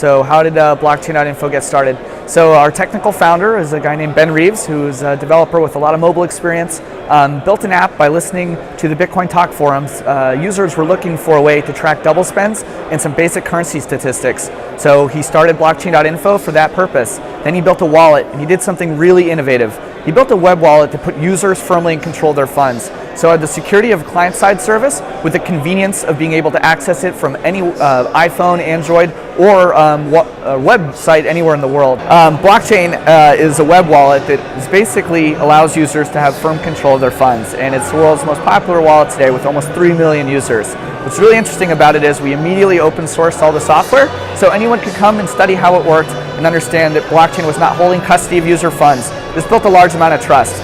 So how did Blockchain.info get started? So our technical founder is a guy named Ben Reeves, who's a developer with a lot of mobile experience. Built an app by listening to the Bitcoin Talk forums. Users were looking for a way to track double spends and some basic currency statistics. So he started Blockchain.info for that purpose. Then he built a wallet, and he did something really innovative. He built a web wallet to put users firmly in control of their funds. So had the security of a client-side service with the convenience of being able to access it from any iPhone, Android, or website anywhere in the world. Blockchain is a web wallet that basically allows users to have firm control of their funds, and it's the world's most popular wallet today with almost 3 million users. What's really interesting about it is we immediately open sourced all the software, so anyone could come and study how it worked and understand that blockchain was not holding custody of user funds. This built a large amount of trust.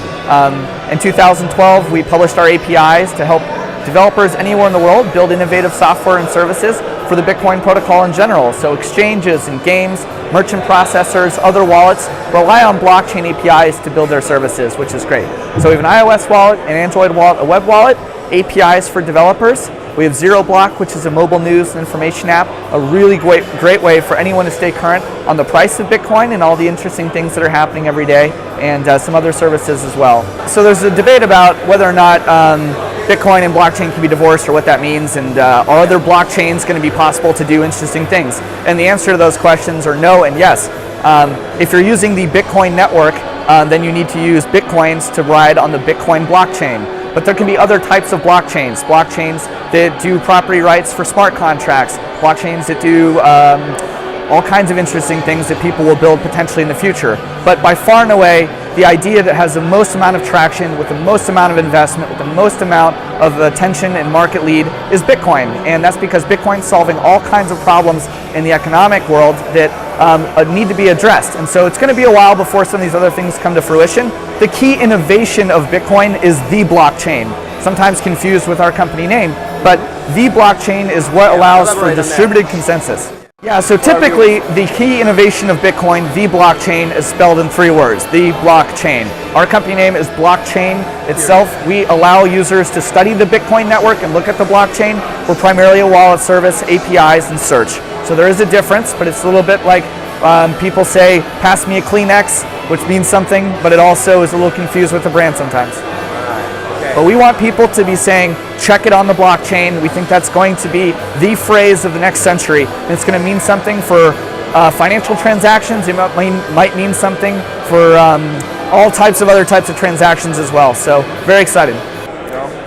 In 2012, we published our APIs to help developers anywhere in the world build innovative software and services for the Bitcoin protocol in general. So exchanges and games, merchant processors, other wallets rely on blockchain APIs to build their services, which is great. So we have an iOS wallet, an Android wallet, a web wallet, APIs for developers. We have Zero Block, which is a mobile news and information app, a really great way for anyone to stay current on the price of Bitcoin and all the interesting things that are happening every day, and some other services as well. So there's a debate about whether or not Bitcoin and blockchain can be divorced, or what that means, and are other blockchains going to be possible to do interesting things? And the answer to those questions are no and yes. If you're using the Bitcoin network, then you need to use Bitcoins to ride on the Bitcoin blockchain. But there can be other types of blockchains that do property rights for smart contracts, blockchains that do all kinds of interesting things that people will build potentially in the future. But by far and away, the idea that has the most amount of traction, with the most amount of investment, with the most amount of attention and market lead is Bitcoin. And that's because Bitcoin's solving all kinds of problems in the economic world that need to be addressed. And so it's going to be a while before some of these other things come to fruition. The key innovation of Bitcoin is the blockchain, sometimes confused with our company name, but the blockchain is what allows for distributed consensus. Yeah, so typically the key innovation of Bitcoin, the blockchain, is spelled in 3 words, the blockchain. Our company name is Blockchain itself. We allow users to study the Bitcoin network and look at the blockchain. We're primarily a wallet service, APIs, and search. So there is a difference, but it's a little bit like people say, pass me a Kleenex, which means something, but it also is a little confused with the brand sometimes. But we want people to be saying, check it on the blockchain. We think that's going to be the phrase of the next century. And it's going to mean something for financial transactions. It might mean something for all types of other types of transactions as well. So very excited.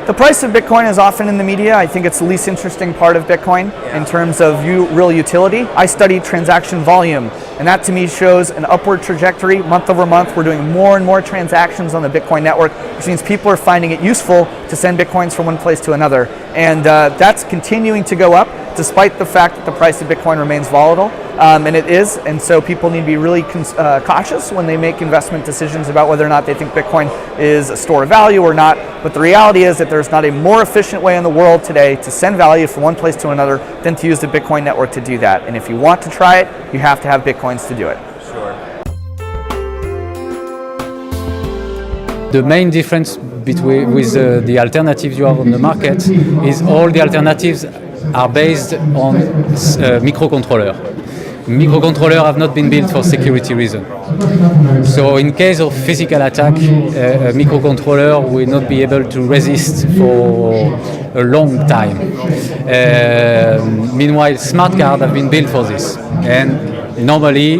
The price of Bitcoin is often in the media. I think it's the least interesting part of Bitcoin in terms of real utility. I study transaction volume, and that to me shows an upward trajectory month over month. We're doing more and more transactions on the Bitcoin network, which means people are finding it useful to send Bitcoins from one place to another. And that's continuing to go up despite the fact that the price of Bitcoin remains volatile. And it is, and so people need to be really cautious when they make investment decisions about whether or not they think Bitcoin is a store of value or not. But the reality is that there's not a more efficient way in the world today to send value from one place to another than to use the Bitcoin network to do that. And if you want to try it, you have to have Bitcoins to do it. Sure. The main difference with the alternatives you have on the market is all the alternatives are based on microcontroller. Microcontrollers have not been built for security reasons. So in case of physical attack, a microcontroller will not be able to resist for a long time. Meanwhile, smart cards have been built for this. And normally,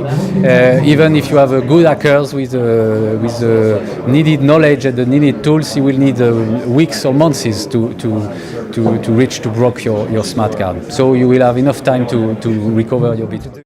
even if you have a good hackers with the needed knowledge and the needed tools, you will need weeks or months to break your smart card. So you will have enough time to recover your Bitcoin.